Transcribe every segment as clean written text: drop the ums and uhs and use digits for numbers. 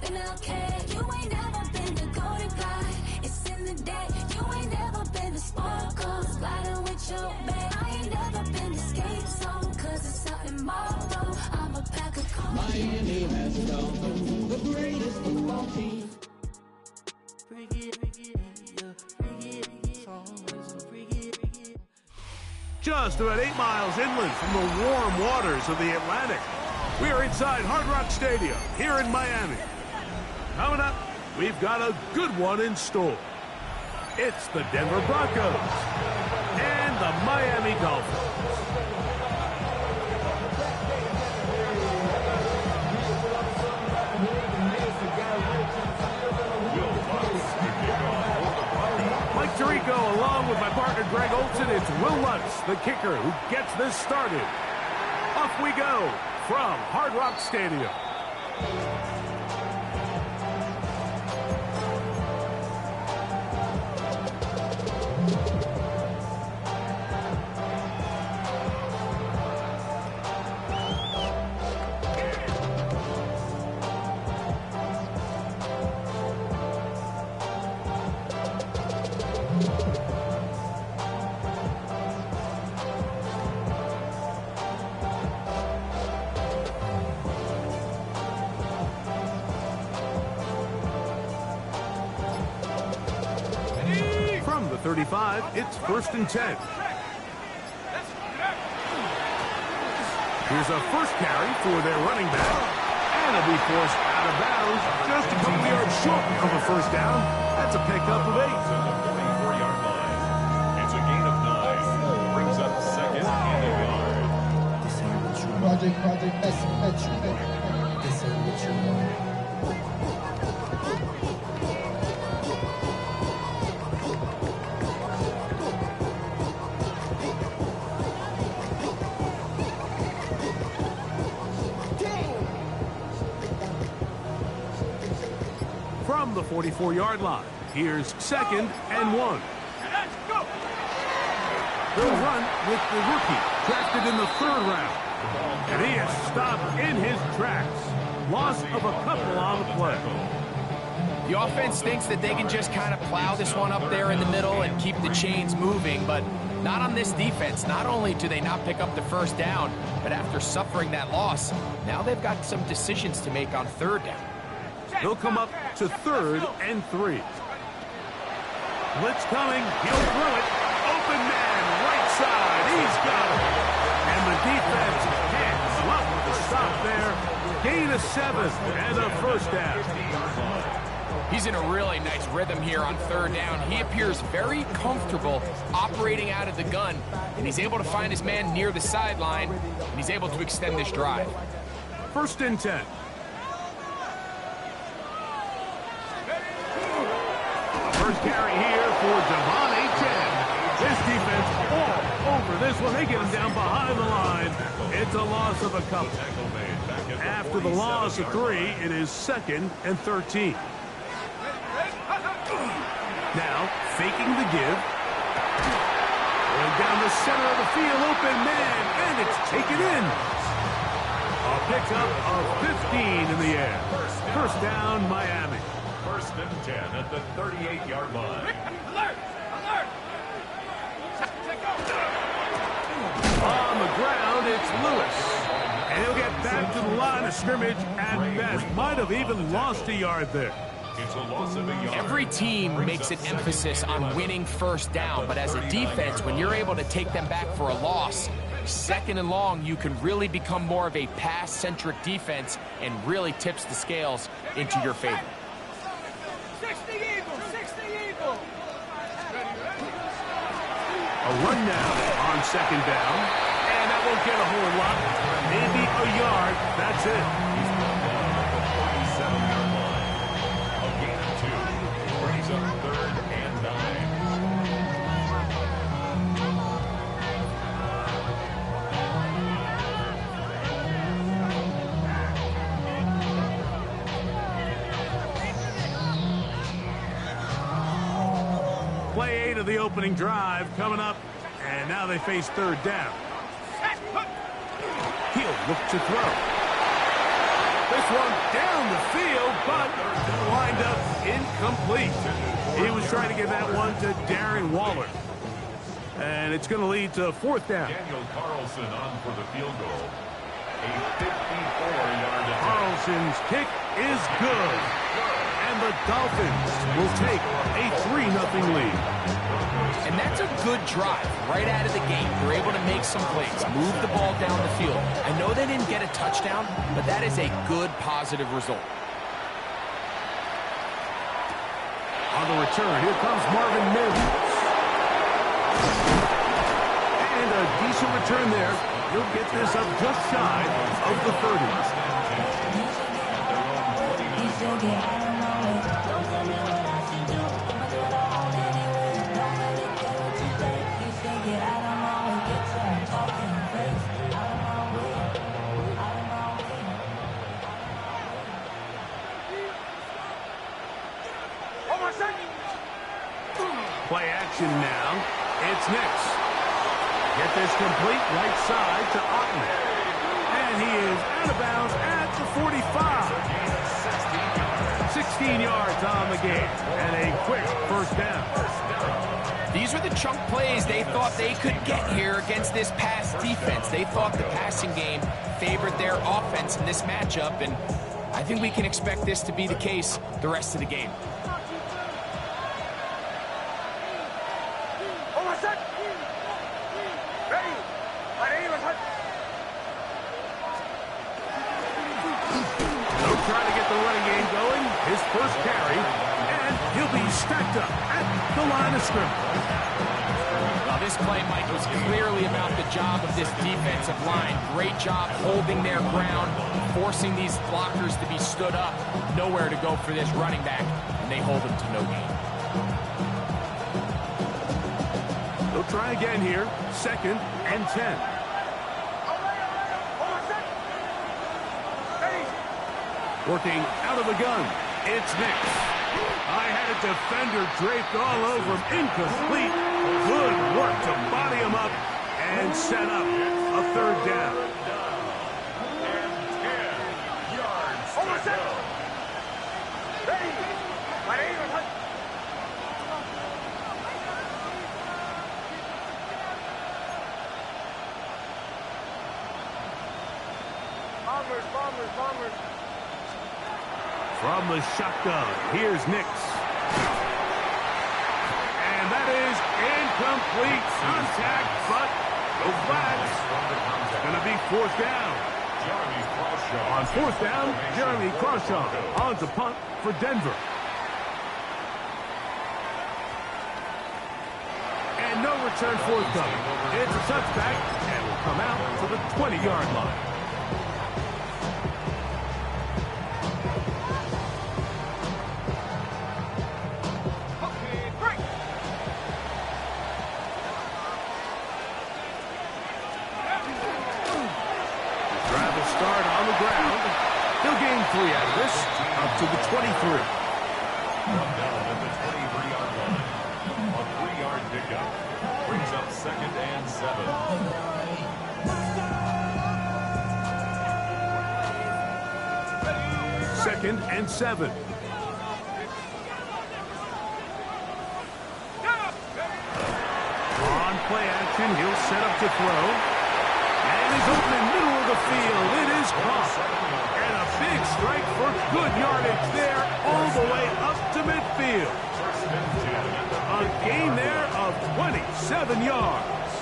MLK, you ain't never been the golden guy. It's in the day, you ain't never been the sparkle. Sliding with your babe, I ain't never been the skate zone. Cause it's something more though, I'm a pack of cold. Miami has become the greatest football team. Just about 8 miles inland from the warm waters of the Atlantic, we are inside Hard Rock Stadium here in Miami. Coming up, we've got a good one in store. It's the Denver Broncos and the Miami Dolphins. Mike Tirico, along with my partner Greg Olson, it's Will Lutz, the kicker, who gets this started. Off we go from Hard Rock Stadium. From the 35, it's 1st and 10. Here's a first carry for their running back. And it'll be forced out of bounds just a couple yards short of a first down. That's a pickup of 8. To the 44-yard line. It's a gain of 9. Brings up 2nd and a yard. Project, this ain't what you want. From the 44-yard line, here's 2nd and 1. They'll run with the rookie, drafted in the 3rd round. And he is stopped in his tracks. Loss of a couple on the play. The offense thinks that they can just kind of plow this one up there in the middle and keep the chains moving, but not on this defense. Not only do they not pick up the first down, but after suffering that loss, now they've got some decisions to make on 3rd down. They'll come up to 3rd and 3. Blitz coming. He'll throw it. Open man, right side. He's got it. And the defense can't bluff the stop there. Gain of 7 and a first down. He's in a really nice rhythm here on 3rd down. He appears very comfortable operating out of the gun, and he's able to find his man near the sideline, and he's able to extend this drive. 1st and 10. First carry here for Devon Achane. This defense all over this one. They get him down behind the line. It's a loss of a couple. After the loss of 3, it is 2nd and 13. Now, faking the give. Going down the center of the field, open man, and it's taken in. A pickup of 15 in the air. First down, Miami. 1st and 10 at the 38-yard line. On the ground, it's Lewis. And he'll get back to the line of scrimmage at best. Might have even lost a yard there. It's a loss of a yard. Every team makes an emphasis on winning 1st down, but as a defense, when you're able to take them back for a loss, 2nd and long, you can really become more of a pass-centric defense and really tips the scales into your favor. 60 Eagles! A run now on 2nd down. And that won't get a whole lot. Maybe a yard. That's it. He's brought down at the 47-yard line. A gain of 2. Brings up 3rd and 9. Play 8 of the opening drive coming up, and now they face 3rd down. He'll look to throw. This one down the field, but Wind up incomplete. He was trying to get that one to Darren Waller. And it's going to lead to fourth down. Daniel Carlson on for the field goal. A 54-yard attempt. Carlson's kick is good. And the Dolphins will take a 3-0 lead. And that's a good drive right out of the gate. They're able to make some plays, move the ball down the field. I know they didn't get a touchdown, but that is a good, positive result. On the return, here comes Marvin Mims. And a decent return there. He'll get this up just shy of the 30. Play action now. It's Nix. Get this complete right side to Otten. And he is out of bounds at the 45. 16 yards on the game. And a quick first down. These are the chunk plays they thought they could get here against this pass defense. They thought the passing game favored their offense in this matchup, and I think we can expect this to be the case the rest of the game. His first carry, and he'll be stacked up at the line of scrimmage. Well, this play, Mike, was clearly about the job of this defensive line. Great job holding their ground, forcing these blockers to be stood up. Nowhere to go for this running back, and they hold him to no gain. They'll try again here, 2nd and 10. Working out of the gun. It's Nix. I had a defender draped all over him. Incomplete. Good work to body him up and set up a third down. And 10 yards to go. Bombers. From the shotgun, here's Nix. And that is incomplete. Contact, but no flags. It's going to be fourth down. On fourth down, Jeremy Crawshaw on to punt for Denver. And no return forthcoming. It's a touchback, and will come out to the 20-yard line. Out of this, up to the 23. Down at the 23-yard line. A 3-yard pickup brings up 2nd and 7. 2nd and 7. On play action, he'll set up to throw. And he's open in the middle of the field. It is caught. And a big strike for good yardage there all the way up to midfield. A gain there of 27 yards.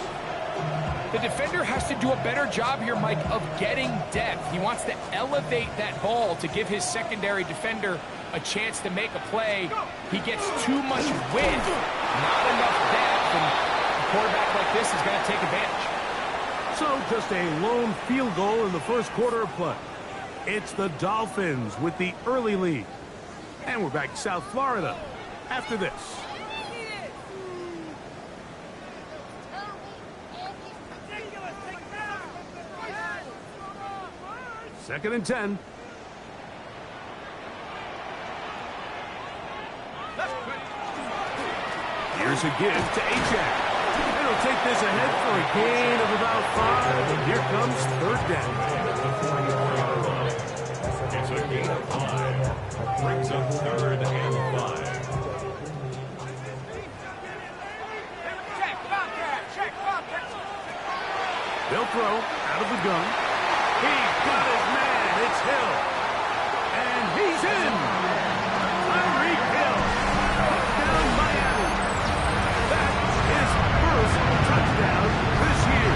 The defender has to do a better job here, Mike, of getting depth. He wants to elevate that ball to give his secondary defender a chance to make a play. He gets too much width, not enough depth, and a quarterback like this is going to take advantage. So just a lone field goal in the first quarter of play. It's the Dolphins with the early lead. And we're back to South Florida after this. Second and 10. Here's a give to Achak. And he'll take this ahead for a gain of about 5. And here comes third down. It's a a gain of 5. Brings up 3rd and 5. They'll throw out of the gun. He's got his man. It's Hill. And he's in. Tyreek Hill. Touchdown Miami. That's his first touchdown this year.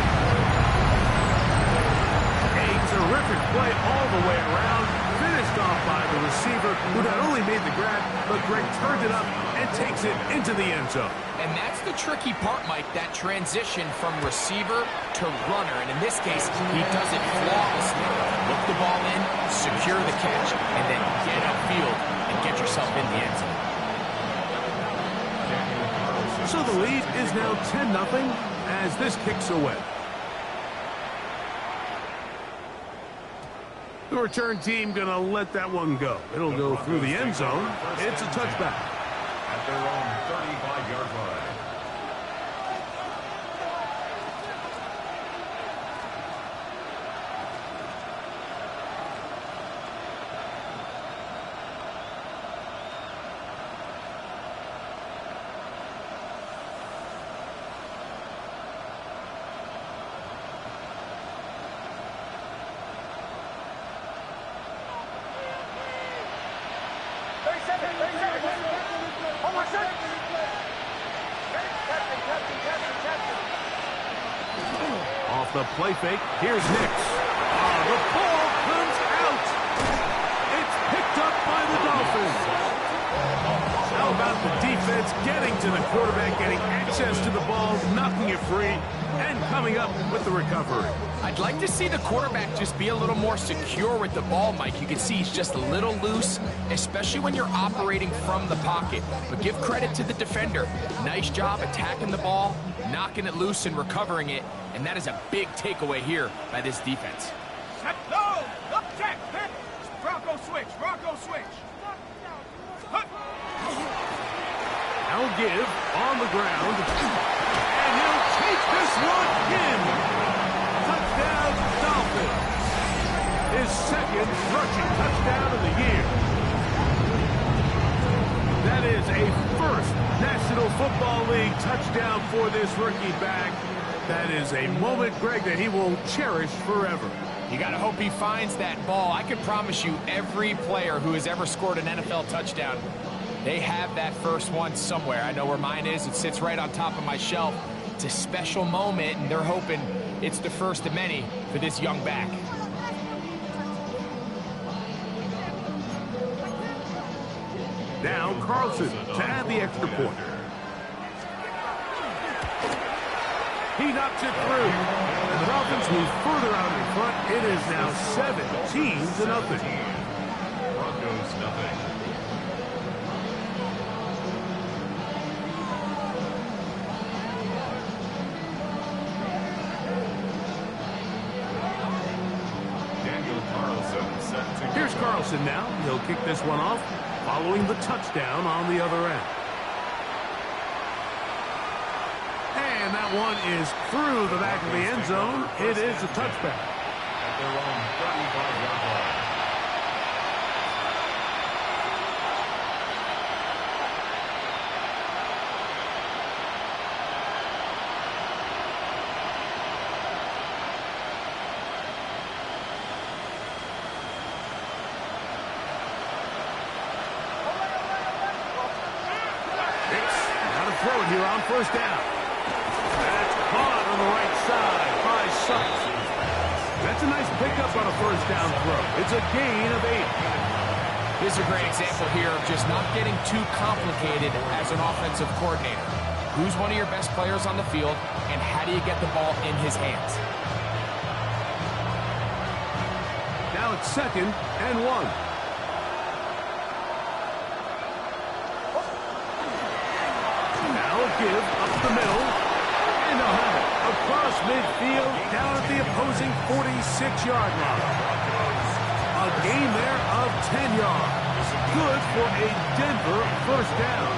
A terrific play all the way around. Finished off by the receiver, who not only made the grab, but Greg turned it up and takes it into the end zone. And that's the tricky part, Mike, that transition from receiver to runner. And in this case, he does it flawlessly. Look the ball in, secure the catch, and then get upfield and get yourself in the end zone. So the lead is now 10-0 as this kicks away. The return team going to let that one go. It'll go through the end zone. It's a touchback. At their own 35-yard line. Off the play fake, here's Nix. The ball comes out. It's picked up by the Dolphins. How about the defense getting to the quarterback, getting access to the ball, knocking it free, and coming up with the recovery. I'd like to see the quarterback just be a little more secure with the ball, Mike. You can see he's just a little loose, especially when you're operating from the pocket. But give credit to the defender. Nice job attacking the ball, knocking it loose and recovering it. And that is a big takeaway here by this defense. No! Up check! Bronco switch! Bronco switch! Now give on the ground. And he'll take this one in. Touchdown, Dolphins. His second rushing touchdown of the year. That is a first National Football League touchdown for this rookie back. That is a moment, Greg, that he will cherish forever. You got to hope he finds that ball. I can promise you every player who has ever scored an NFL touchdown, they have that first one somewhere. I know where mine is. It sits right on top of my shelf. It's a special moment, and they're hoping it's the first of many for this young back. Now Carlson to add the extra point. He knocks it through. And the Dolphins move further out in front. It is now 17-0. Broncos nothing. Daniel Carlson set to. Here's Carlson now. He'll kick this one off, following the touchdown on the other end. And that one is through the back of the end zone. It is a touchback. At their own 35-yard line. Now to throw it here on first down. That's caught on the right side by Sutton. That's a nice pickup on a first down throw. It's a gain of 8. This is a great example here of just not getting too complicated as an offensive coordinator. Who's one of your best players on the field, and how do you get the ball in his hands? Now it's 2nd and 1. Give up the middle, and they'll have it across midfield down at the opposing 46-yard line. A gain there of 10 yards. Good for a Denver first down.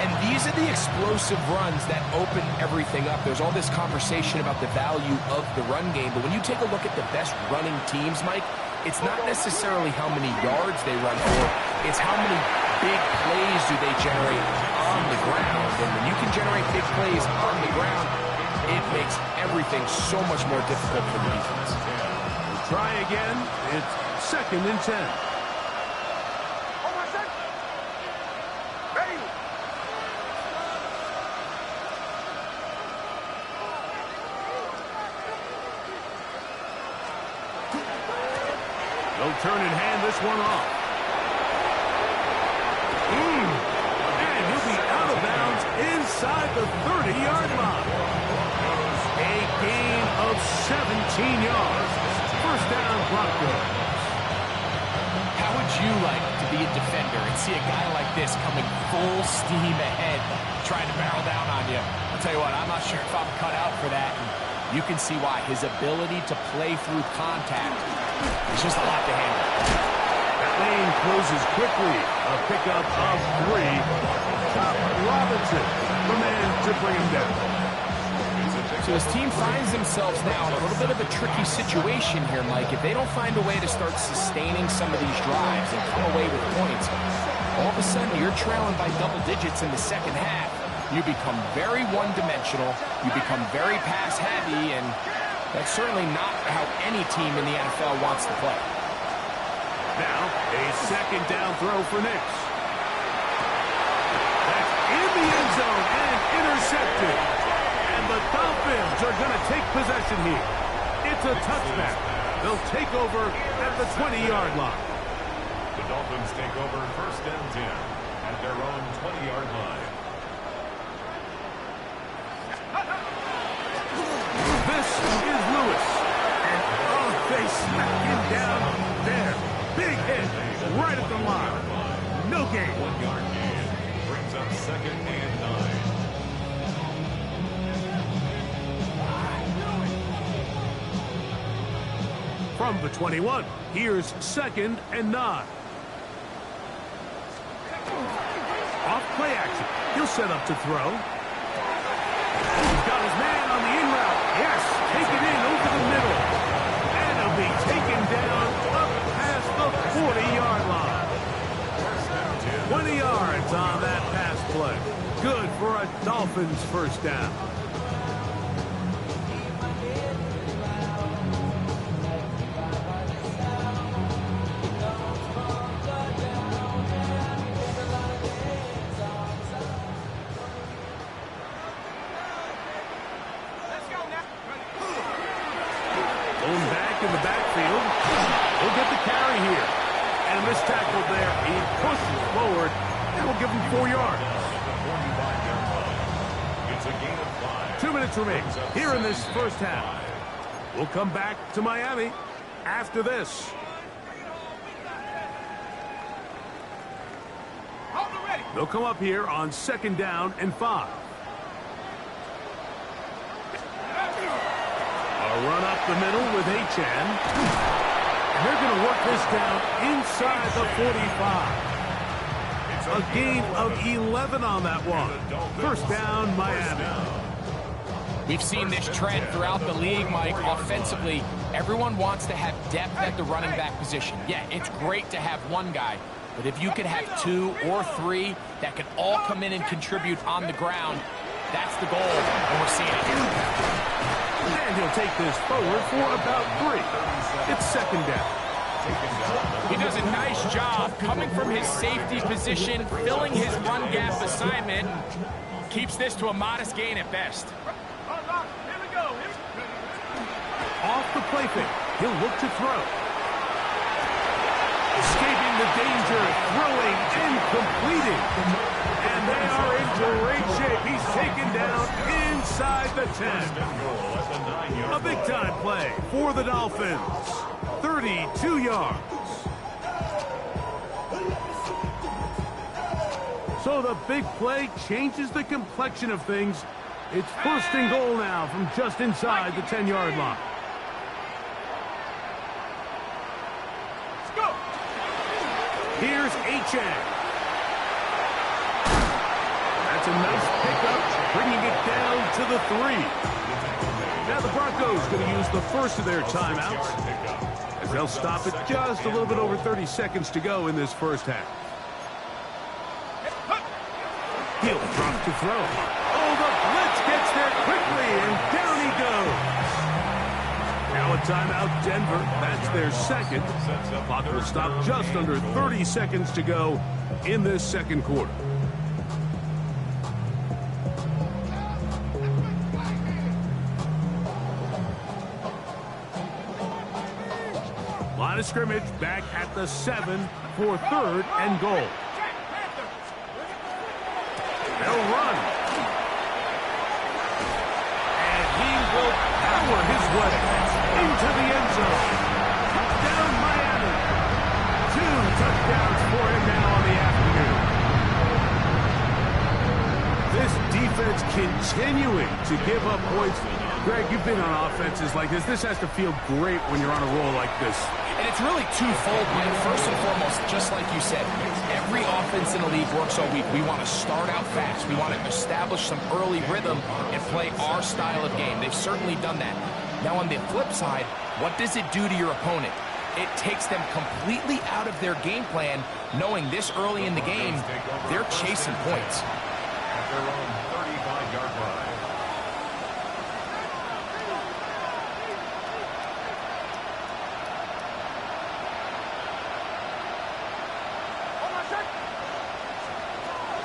And these are the explosive runs that open everything up. There's all this conversation about the value of the run game, but when you take a look at the best running teams, Mike, it's not necessarily how many yards they run for, it's how many big plays do they generate on the ground. And when you can generate big plays on the ground, it makes everything so much more difficult for the defense. We'll try again. It's 2nd and 10. They'll turn and hand this one off. And he'll be out of bounds inside the 30-yard line. A gain of 17 yards. First down, Broncos. How would you like to be a defender and see a guy like this coming full steam ahead, trying to barrel down on you? I'll tell you what, I'm not sure if I'm cut out for that. And you can see why. His ability to play through contact is just a lot to handle. That lane closes quickly. A pickup of 3. Top Robinson, the man to bring him down. So his team finds themselves now in a little bit of a tricky situation here, Mike. If they don't find a way to start sustaining some of these drives and come away with points, all of a sudden you're trailing by double digits in the second half. You become very one-dimensional, you become very pass-heavy, and that's certainly not how any team in the NFL wants to play. Now, a 2nd down throw for Nix. That's in the end zone and intercepted. And the Dolphins are going to take possession here. It's a touchback. They'll take over at the 20-yard line. The Dolphins take over 1st and 10 at their own 20-yard line. This is Lewis. And, oh, they smack him down there. Big hit right at the line. No gain. 1-yard gain brings up 2nd and 9. From the 21, here's 2nd and 9. Off play action. He'll set up to throw. He's got his man on the in route. Yes, take it in over the middle. And he'll be taken down up past the 40-yard line. 20 yards on that pass play. Good for a Dolphins first down. Going back in the backfield. He'll get the carry here. And this tackle there, he pushes forward. And will give him 4 yards. It's a gain of 5. 2 minutes remaining here in this first half. We'll come back to Miami after this. They'll come up here on 2nd down and 5. A run up the middle with Achane. And they're going to work this down inside the 45. A gain of 11 on that one. First down, Miami. We've seen this trend throughout the league, Mike. Offensively, everyone wants to have depth at the running back position. Yeah, it's great to have one guy, but if you could have 2 or 3 that can all come in and contribute on the ground, that's the goal, and we're seeing it here. And he'll take this forward for about 3. It's 2nd down. He does a nice job coming from his safety position, filling his run gap assignment, keeps this to a modest gain at best. Here we go. Off the play fake. He'll look to throw. Escaping the danger, throwing and completing. And they are in great shape. He's taken down inside the 10. A big-time play for the Dolphins. 32 yards. So the big play changes the complexion of things. It's 1st and goal now from just inside the 10-yard line. Let's go. Here's Achane. That's a nice pickup bringing it down to the 3. Now the Broncos going to use the first of their timeouts, as they'll stop it just a little bit over 30 seconds to go in this first half. He'll drop to throw. Oh, the blitz gets there quickly, and down he goes. Now a timeout, Denver. That's their second. Clock will stop just under 30 seconds to go in this second quarter. Line of scrimmage back at the 7 for 3rd and goal. They'll run. And he will power his way into the end zone. Touchdown, Miami. 2 touchdowns for him now on the afternoon. This defense continuing to give up points. Greg, you've been on offenses like this. This has to feel great when you're on a roll like this. And it's really twofold, Mike. First and foremost, just like you said, every offense in the league works all week. We want to start out fast. We want to establish some early rhythm and play our style of game. They've certainly done that. Now, on the flip side, what does it do to your opponent? It takes them completely out of their game plan, knowing this early in the game, they're chasing points. At their own 35-yard line.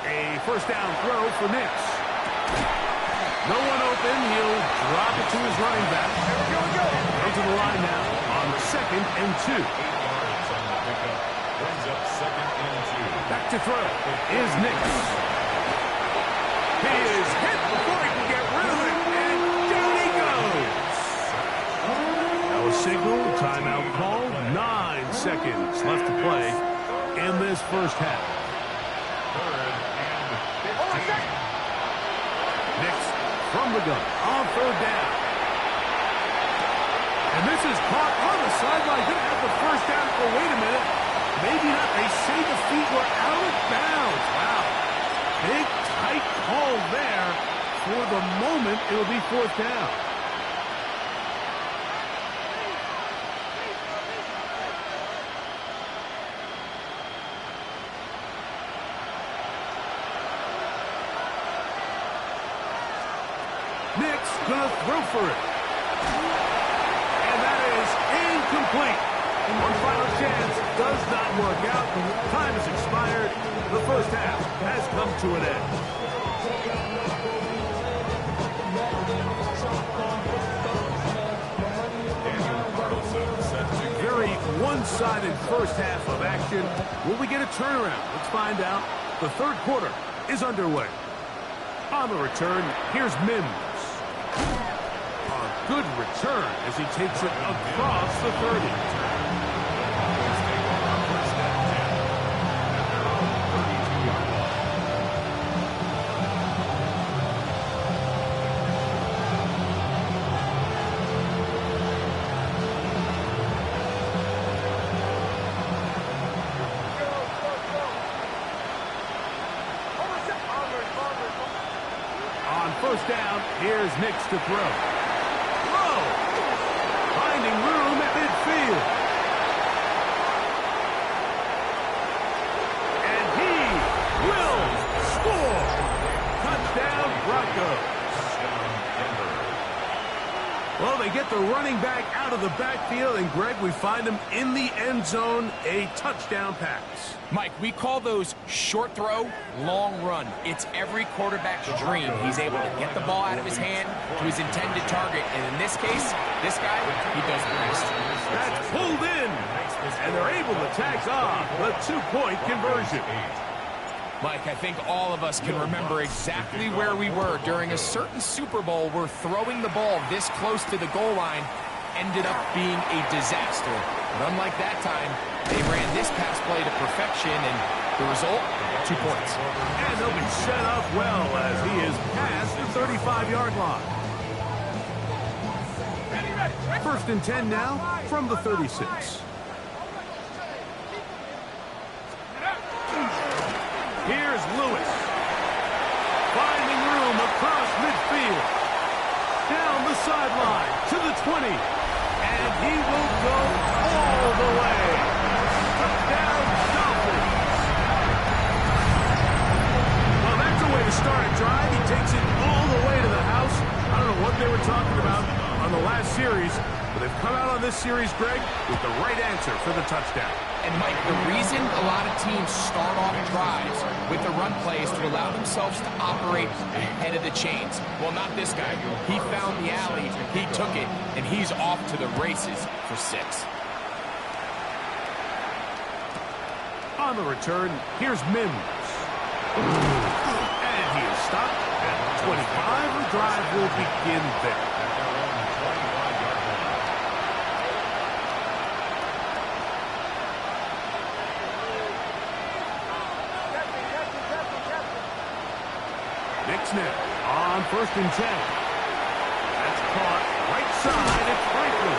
A first down throw for Nix. No one open. He'll drop it to his running back. Go to the line now on 2nd and 2. 8 yards on the pickup. Brings up 2nd and 2. Back to throw is Nix. He is hit before he can get rid of it, and down he goes. Now a signal, timeout call. 9 seconds left to play in this first half. 3rd and 15. Nix from the gun on 3rd down. And this is caught on the sideline. Going to have the first down. Oh, wait a minute. Maybe not. They say the feet were out of bounds. Wow. Big, tight call there. For the moment, it'll be 4th down. Nix gonna throw for it. And that is incomplete. One final chance does not work out. Time has expired. The first half has come to an end. Very one-sided first half of action. Will we get a turnaround? Let's find out. The third quarter is underway. On the return, here's Mims. A good return as he takes it across the 30. First down, here's Nix to throw. Throw! Finding room at midfield. And he will score! Touchdown, Broncos. Well, they get the running back out of the backfield, and Greg, we find him in the end zone, a touchdown pass. Mike, we call those short throw, long run. It's every quarterback's dream. He's able to get the ball out of his hand to his intended target. And in this case, this guy, he does the rest. That's pulled in, and they're able to tack off the 2-point conversion. Mike, I think all of us can remember exactly where we were during a certain Super Bowl where throwing the ball this close to the goal line ended up being a disaster. But unlike that time, they ran this pass play to perfection, and the result, 2 points. And they'll be set up well as he is past the 35-yard line. 1st and 10 now from the 36. Here's Lewis. Finding room across midfield. Down the sideline to the 20. And he will go all the way. Touchdown, Dolphins. Well, that's a way to start a drive. He takes it all the way to the house. I don't know what they were talking about on the last series, but they've come out on this series, Greg, with the right answer for the touchdown. And, Mike, the reason a lot of teams start off drives with the run play is to allow themselves to operate ahead of the chains. Well, not this guy. He found the alley, he took it, and he's off to the races for 6. On the return, here's Mims. And he is stopped at 25. The drive will begin there. Nick Smith on 1st and 10. That's caught right side. It's Franklin.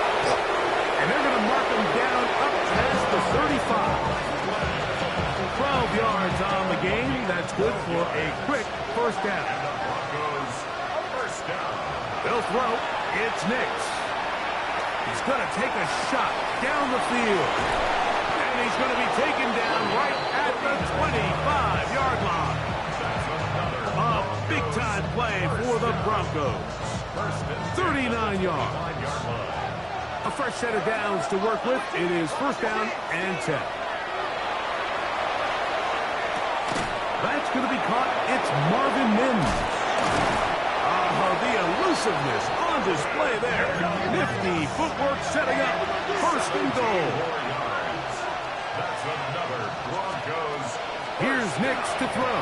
And they're going to mark him down up past the 35. 12 yards on the game. That's good for a quick first down. They'll throw. It's Nix. He's going to take a shot down the field. And he's going to be taken down right at the 25-yard line. A big-time play for the Broncos. 39 yards. A fresh set of downs to work with. It is 1st down and 10. That's going to be caught. It's Marvin Mims. The elusiveness on display there. Nifty footwork setting up 1st and goal. That's another Broncos. Here's Nix to throw.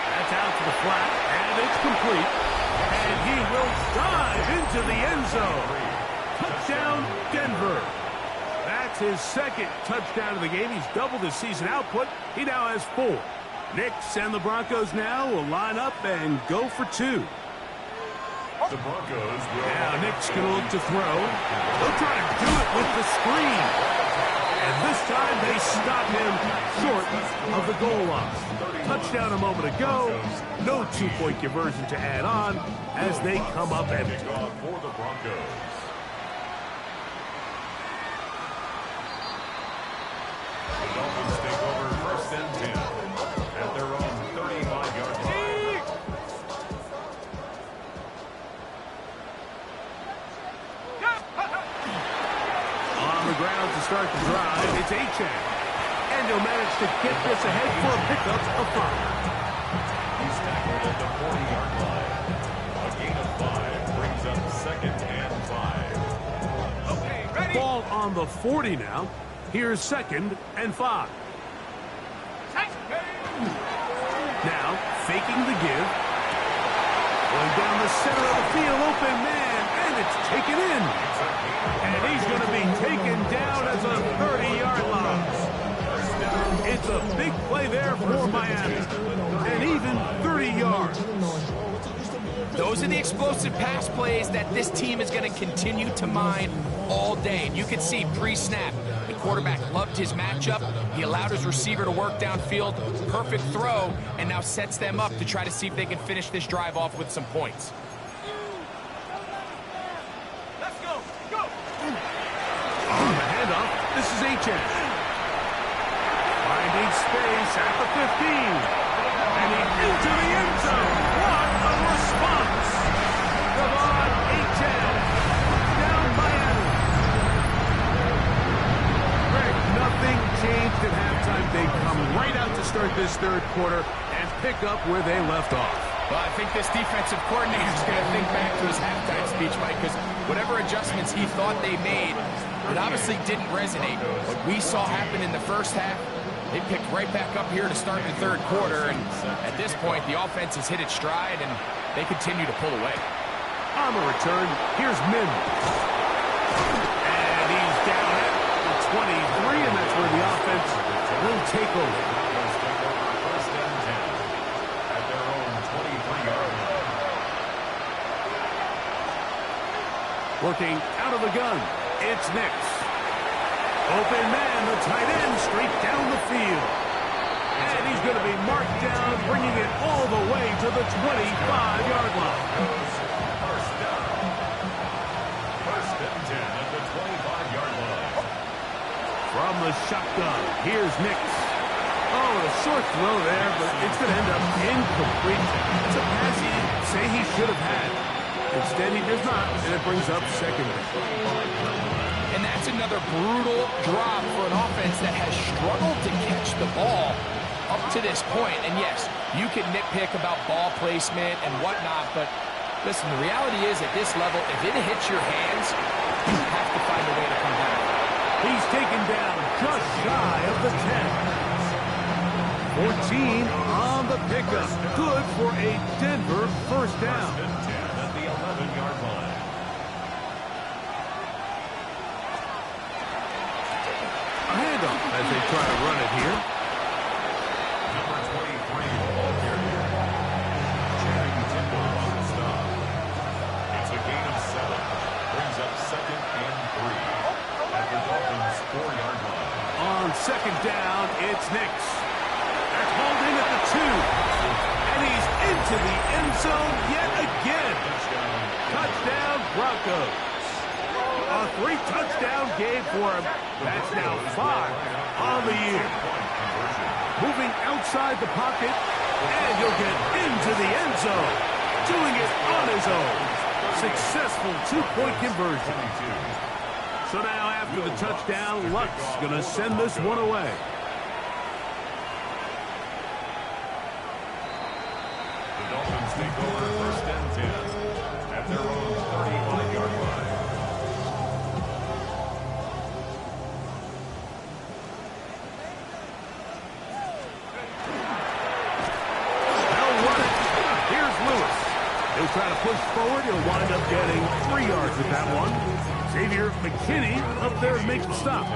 That's out to the flat, and it's complete. And he will dive into the end zone. Touchdown, Denver. That's his 2nd touchdown of the game. He's doubled his season output. He now has 4. Nix and the Broncos now will line up and go for 2. The Broncos will... Now Nick's going to look to throw. They'll try to do it with the screen. And this time they stop him short of the goal line. Touchdown a moment ago. No 2-point conversion to add on as they come up empty. For the Broncos. The Dolphins take over 1st and 10 at their own 35-yard line. On the ground to start the drive, it's Achane. And he'll manage to get this ahead for a pickup of 5. He's tackled at the 40-yard line. A gain of 5 brings up 2nd and 5. Okay, ready? Ball on the 40 now. Here's 2nd and 5. Now, faking the give. Going down the center of the field, open man, and it's taken in. And he's going to be taken down as a 30-yard line. It's a big play there for Miami. And even 30 yards. Those are the explosive pass plays that this team is going to continue to mine all day. And you can see pre-snap, the quarterback loved his matchup. He allowed his receiver to work downfield. Perfect throw, and now sets them up to try to see if they can finish this drive off with some points. Let's go. Go. On the handoff, this is Achane. Finding space at the 15. And he's into the end zone. What a response. Devon Achane. Down Miami. Greg, nothing changed at halftime. They come right out to start this 3rd quarter and pick up where they left off. Well, I think this defensive coordinator is going to think back to his halftime speech, Mike, because whatever adjustments he thought they made, it obviously didn't resonate. What we saw happen in the 1st half, they picked right back up here to start the 3rd quarter, and at this point, the offense has hit its stride, and they continue to pull away. On the return, here's Mims. And he's down at the 23, and that's where the offense will take over. First and 10 at their own 23-yard line. Working out of the gun, it's Nix. Open man, the tight end, straight down the field. And he's going to be marked down, bringing it all the way to the 25-yard shotgun. Here's Nix. Oh, a short throw there, but it's going to end up incomplete. It's a pass he'd say he should have had. Instead, he does not, and it brings up second down. And that's another brutal drop for an offense that has struggled to catch the ball up to this point. And yes, you can nitpick about ball placement and whatnot, but listen, the reality is at this level, if it hits your hands, you have to find a way to come back. He's taken down just shy of the 10. 14 on the pickup. Good for a Denver first down. First and 10 at the 11-yard line. A handoff as they try to run it here. Number 23, the ball carrier. Channing Tindall on the stop. It's a gain of 7. Brings up second and 3 at the Dolphins' 4-yard line. On second down, it's Nix. That's hauled in at the 2. And he's into the end zone yet again. Touchdown, Broncos. A 3-touchdown game for him. That's now 5 on the year. Moving outside the pocket, and he'll get into the end zone. Doing it on his own. Successful 2-point conversion. So now after the touchdown, Luck's going to send this one away. The Dolphins take over first and 10 at their own 35-yard line. They'll run it. Here's Lewis. He'll try to push forward. He'll wind up getting 3 yards with that one. Xavier McKinney up there makes the stop.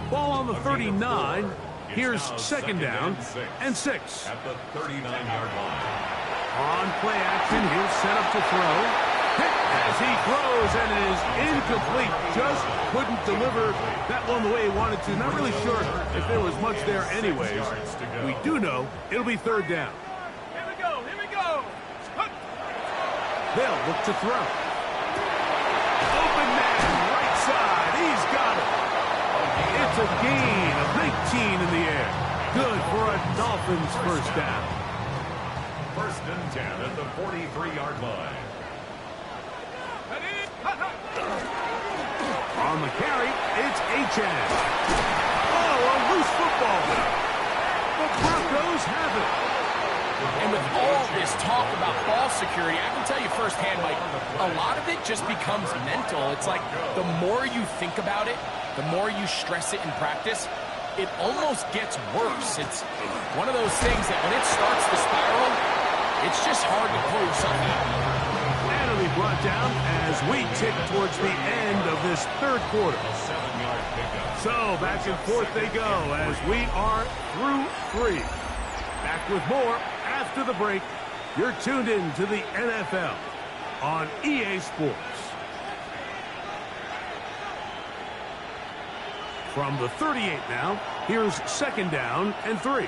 Ball on the 39. Here's second down and 6. At the 39-yard line. On play action, he'll set up to throw. Hit as he throws, and it is incomplete. Just couldn't deliver that one the way he wanted to. Not really sure if there was much there anyways. We do know it'll be third down. Here we go, here we go. They'll look to throw. Open man, right side. He's got it. It's a gain of 19 in the air. Good for a Dolphins first down. First and 10 at the 43-yard line. On the carry, it's Achan. Oh, a loose football. The Broncos have it. And with all this talk about ball security, I can tell you firsthand, Mike, a lot of it just becomes mental. It's like the more you think about it, the more you stress it in practice, it almost gets worse. It's one of those things that when it starts to spiral, it's just hard to pull yourself out. And it'll be brought down as we tick towards the end of this third quarter. A 7-yard pickup. So back and forth they go as we are through 3. Back with more after the break. You're tuned in to the NFL on EA Sports. From the 38 now, here's second down and 3.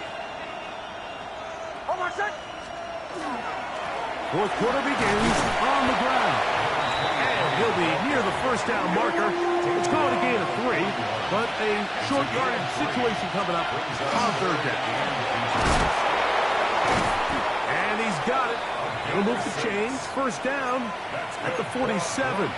Fourth quarter begins on the ground. And he'll be near the first down marker. It's called a gain of 3, but a short yardage situation coming up on third down. And he's got it. He'll move the chains. First down at the 47.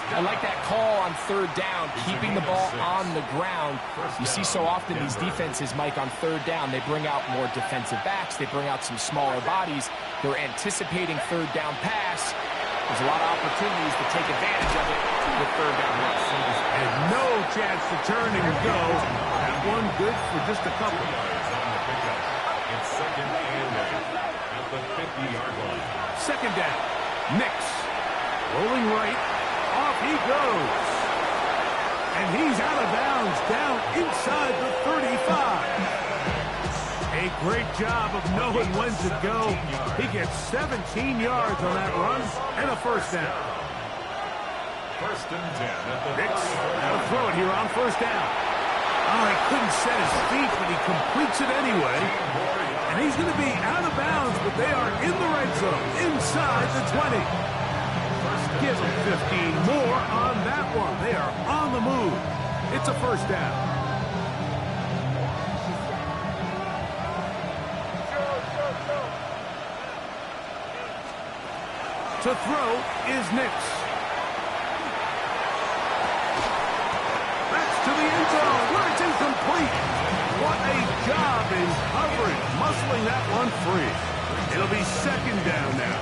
I like that call on third down, keeping the ball on the ground. You see so often these defenses, Mike, on third down, they bring out more defensive backs. They bring out some smaller bodies. They're anticipating third down pass. There's a lot of opportunities to take advantage of it with third down rush. And no chance to turn and go. That one good for just a couple. It's second and 8 at the 50-yard line. Second down. Nix. Rolling right. Off he goes. And he's out of bounds down inside the 35. A great job of knowing when to go. He gets 17 yards on that run and a first down. First and 10 at the Nix out of throw it here on first down. Oh, he couldn't set his feet, but he completes it anyway. And he's going to be out of bounds, but they are in the red zone, inside the 20. Give him 15 more on that one. They are on the move. It's a first down. To throw is Nix. That's to the end zone where it's incomplete. What a job in covering, muscling that one free. It'll be second down now.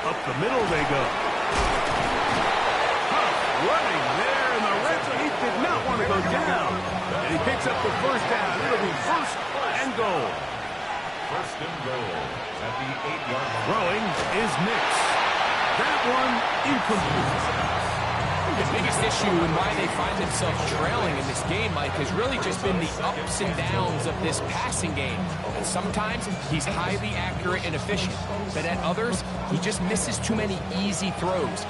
Up the middle they go. Running there in the red zone. He did not want to go down. And he picks up the first down. It'll be first and goal. First and goal at the 8-yard line. Throwing is Nix. That one incomplete. The biggest issue and why they find themselves trailing in this game, Mike, has really just been the ups and downs of this passing game. And sometimes he's highly accurate and efficient, but at others, he just misses too many easy throws.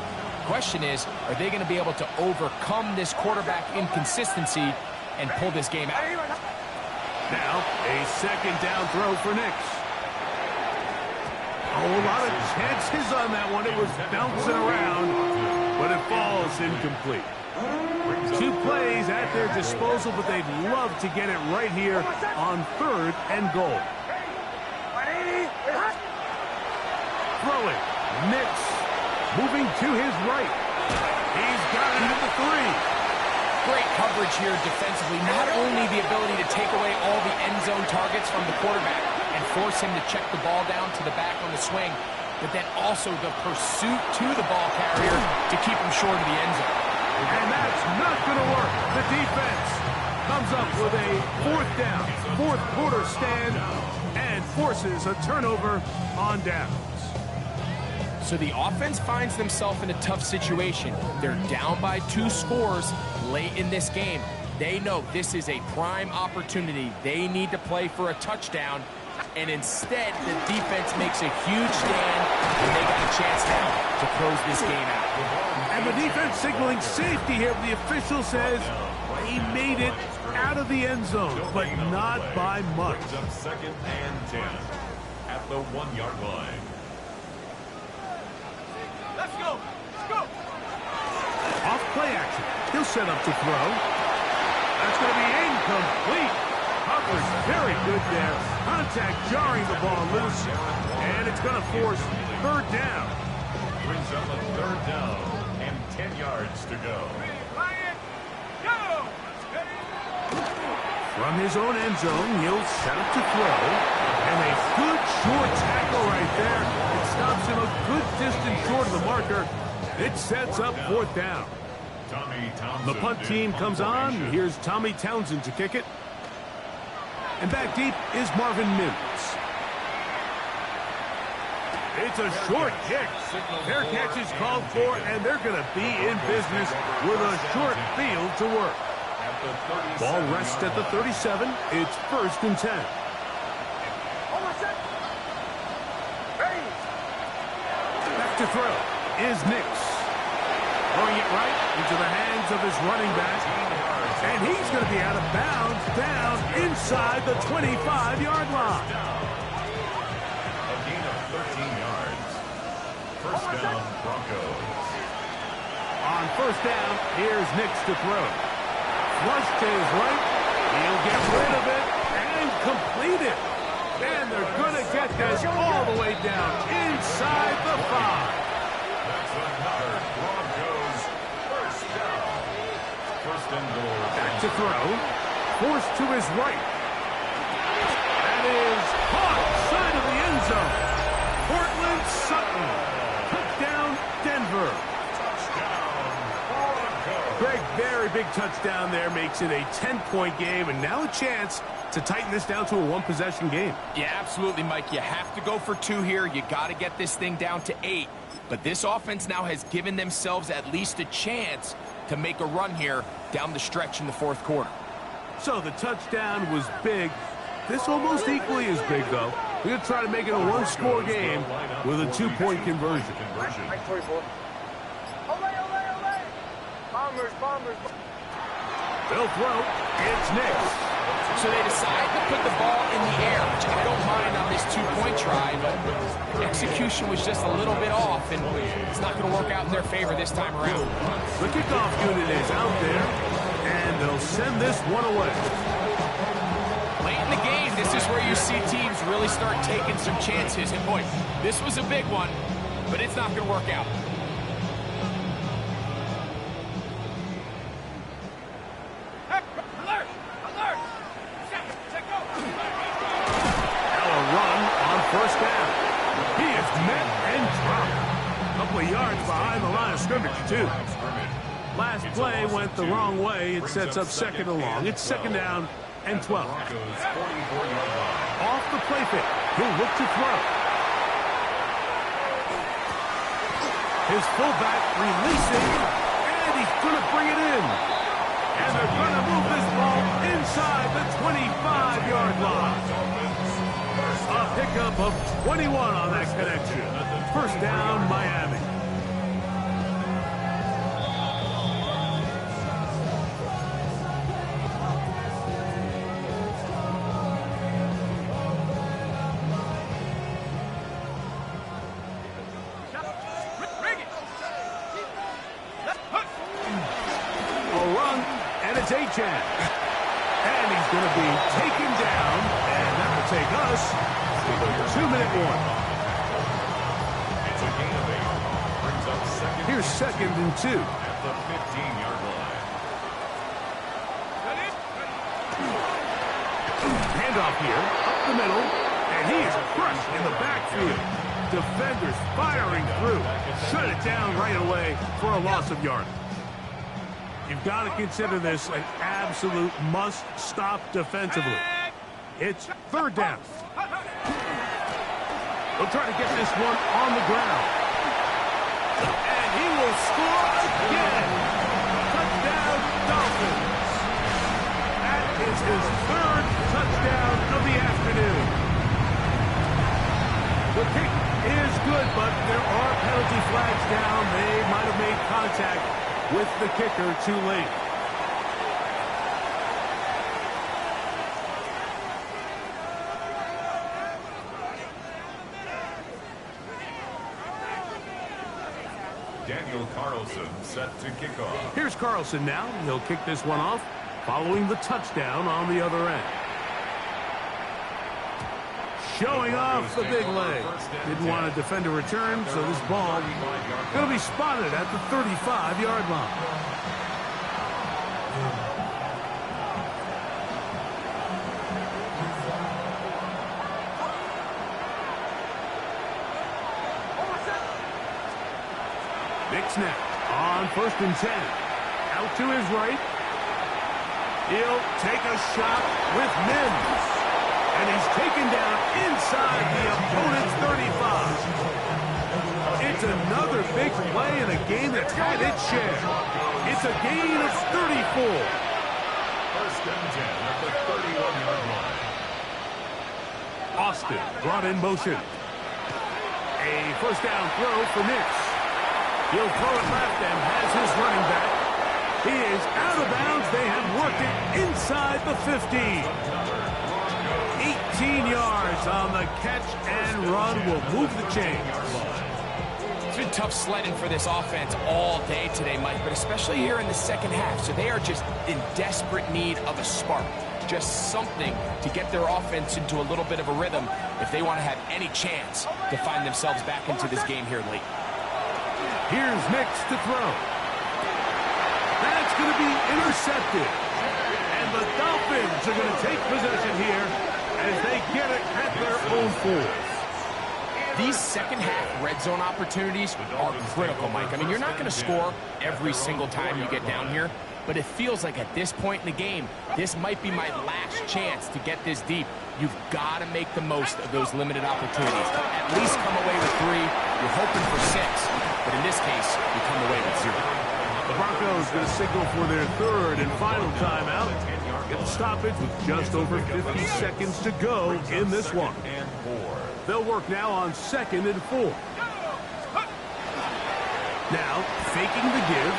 Question is, are they going to be able to overcome this quarterback inconsistency and pull this game out? Now, a second down throw for Nix. A lot of chances on that one. It was bouncing around, but it falls incomplete. 2 plays at their disposal, but they'd love to get it right here on third and goal. Throwing. Nix. Moving to his right. He's got it at the 3. Great coverage here defensively. Not only the ability to take away all the end zone targets from the quarterback and force him to check the ball down to the back on the swing, but then also the pursuit to the ball carrier to keep him short of the end zone. And that's not going to work. The defense comes up with a fourth down, fourth quarter stand, and forces a turnover on downs. So the offense finds themselves in a tough situation. They're down by 2 scores late in this game. They know this is a prime opportunity. They need to play for a touchdown, and instead the defense makes a huge stand, and they got a chance now to close this game out. And the defense signaling safety here. The official says he made it out of the end zone, but not by much. Brings up second and 10 at the 1-yard line. Let's go. Let's go. Off play action. He'll set up to throw. That's going to be incomplete. Coverage very good there. Contact jarring the ball loose. And it's going to force third down. Brings up a third down and 10 yards to go. Ryan, go. From his own end zone, he'll set up to throw. And a good short tackle right there. It stops him a good distance short of the marker. It sets up fourth down. The punt team comes on. Here's Tommy Townsend to kick it. And back deep is Marvin Mims. It's a short kick. Their catch is called for, and they're going to be in business with a short field to work. Ball rests at the 37. It's first and 10. Back to throw is Nix. Throwing it right into the hands of his running back. And he's going to be out of bounds down inside the 25-yard line. A gain of 13 yards. First down, Broncos. On first down, here's Nix to throw. Flush to his right. He'll get rid of it and complete it. And they're going to get this all the way down inside the 5. That's another Broncos first down. First and goal. Back to throw. Forced to his right. That is caught side of the end zone. Portland Sutton. Touchdown, Denver. Greg, very big touchdown there. Makes it a 10-point game, and now a chance to tighten this down to a one-possession game. Yeah, absolutely, Mike. You have to go for 2 here. You got to get this thing down to 8. But this offense now has given themselves at least a chance to make a run here down the stretch in the fourth quarter. So the touchdown was big. This almost equally as big, though. We're going to try to make it a one-score game with a 2-point conversion. They'll throw. It's Nix. So they decide to put the ball in the air, which I don't mind on this 2-point try, but execution was just a little bit off, and it's not going to work out in their favor this time around. The kickoff unit is out there, and they'll send this one away. where you see teams really start taking some chances. And boy, this was a big one, but it's not going to work out. Alert! Alert! Check go! Now a run on first down. He is met and dropped. A couple of yards behind the line of scrimmage, too. Last play went the wrong way. It sets up second and long. It's second down and 12. Off the play fake. He'll look to throw. His fullback releasing, and he's going to bring it in. And they're going to move this ball inside the 25-yard line. A pickup of 21 on that connection. First down, Miami. Bring it! A run, and it's Achan. And he's going to be taken down, and that will take us to the 2-minute warning. It's a gain of 8. Brings up second. Here's second and 2. At the 15-yard line. Handoff here, up the middle, and he is crushed in the backfield. Defenders firing through. Shut it down right away for a loss of yardage. You've got to consider this an absolute must-stop defensively. It's third down. They'll try to get this one on the ground. And he will score again. Touchdown, Dolphins. That is his third touchdown of the afternoon. The kick is good, but there are penalty flags down. They might have made contact with the kicker too late. Daniel Carlson set to kick off. Here's Carlson now. He'll kick this one off following the touchdown on the other end. Showing off the big leg. Didn't want to defend a return, so this ball going to be spotted at the 35-yard line. Big snap on first and 10. Out to his right. He'll take a shot with Mims. And he's taken down inside the opponent's 35. It's another big play in a game that's had its share. It's a gain of 34. First and 10 at the 31-yard line. Austin brought in motion. A first down throw for Nix. He'll throw it left and has his running back. He is out of bounds. They have worked it inside the 15. 18 yards on the catch and run will move the chains. It's been tough sledding for this offense all day today, Mike, but especially here in the second half. So they are just in desperate need of a spark, just something to get their offense into a little bit of a rhythm if they want to have any chance to find themselves back into this game here late. Here's Nix to throw. That's going to be intercepted. And the Dolphins are going to take possession here as they get it at their own 4. These second-half red zone opportunities are critical, Mike. I mean, you're not going to score every single time you get down here, but it feels like at this point in the game, this might be my last chance to get this deep. You've got to make the most of those limited opportunities. At least come away with 3. You're hoping for 6, but in this case, you come away with 0. The Broncos going to signal for their third and final timeout. Get the stoppage with just over 50 seconds to go in this one. They'll work now on second and 4. Now, faking the give.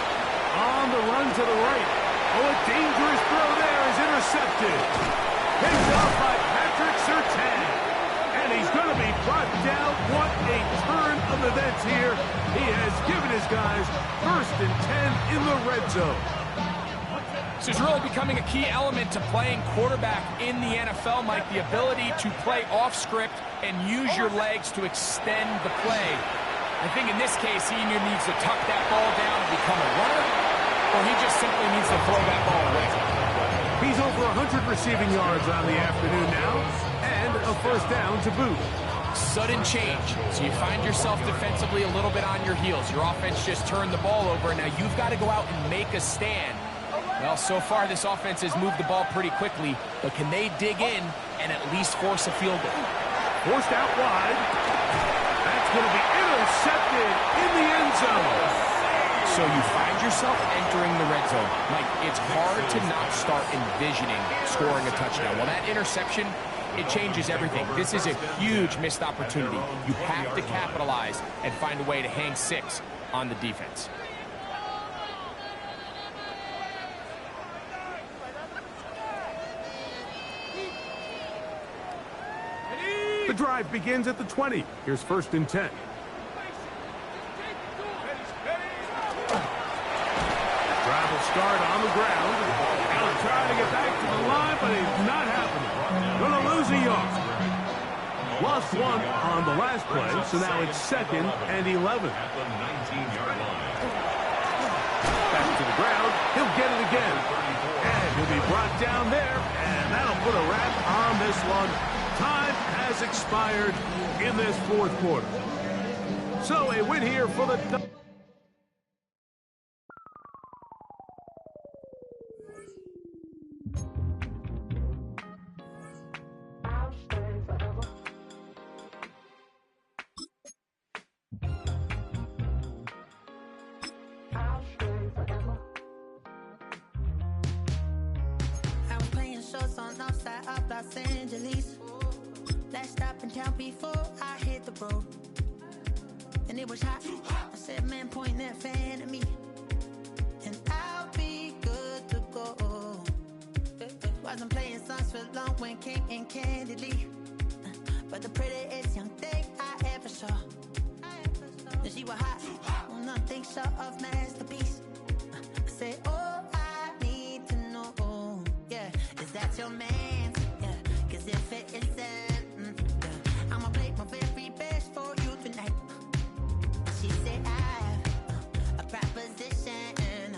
On the run to the right. Oh, a dangerous throw there is intercepted. Picked off by Patrick Surtain. And he's going to be brought down. What a turn of events here. He has given his guys first and 10 in the red zone. This is really becoming a key element to playing quarterback in the NFL, Mike, the ability to play off script and use your legs to extend the play. I think in this case, he either needs to tuck that ball down and become a runner, or he just simply needs to throw that ball away. He's over 100 receiving yards on the afternoon now, and a first down to boot. Sudden change, so you find yourself defensively a little bit on your heels. Your offense just turned the ball over, and now you've got to go out and make a stand. Well, so far this offense has moved the ball pretty quickly, but can they dig in and at least force a field goal? Forced out wide. That's going to be intercepted in the end zone. So you find yourself entering the red zone. Mike, it's hard to not start envisioning scoring a touchdown. Well, that interception, it changes everything. This is a huge missed opportunity. You have to capitalize and find a way to hang 6 on the defense. The drive begins at the 20. Here's 1st and 10. Drive will start on the ground. Allen trying to get back to the line, but it's not happening. Going to lose a yard. Lost 1 on the last play, so now it's 2nd and 11. At the 19-yard line. Back to the ground. He'll get it again. And he'll be brought down there, and that'll put a wrap on this one. Time has expired in this 4th quarter. So a win here for the Dolphins. I was playing shows on outside of Los Angeles. Last stop in town before I hit the road. And it was hot. I said, man, point that fan at me. And I'll be good to go. Wasn't playing songs for long when came in candidly. But the prettiest young thing I ever saw. And she was hot. Well, nothing short of masterpiece. I said, oh, I need to know. Yeah, is that your man? Yeah, cause if it isn't, I'ma play my very best for you tonight. She said I have a proposition.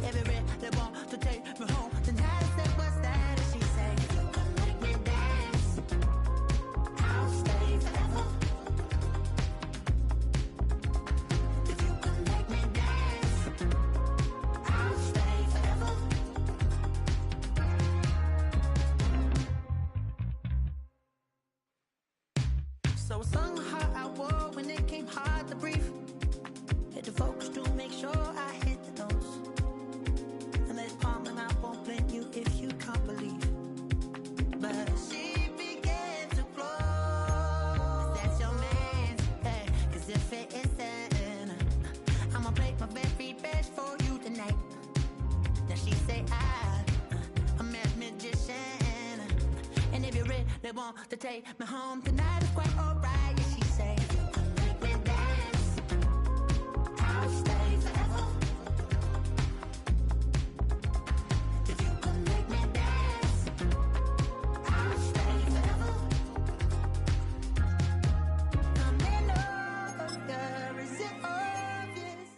Every really want to take me home tonight. I said, what's that? And she said, if you can make me dance, I'll stay forever. If you can make me dance, I'll stay forever. So I sung how I wore when it came hard to breathe. Had to focus to make sure I hit the notes. And this palm and I won't blame you if you can't believe. But she began to flow. That's your man, hey, cause if it isn't, I'ma play my very best for you tonight. Now she say I'm a magician. And if you really want to take me home tonight, it's quite alright. Yeah, she say, if you can make me dance, I'll stay forever. If you can make me dance, I'll stay forever. I'm in love, yeah, is it obvious?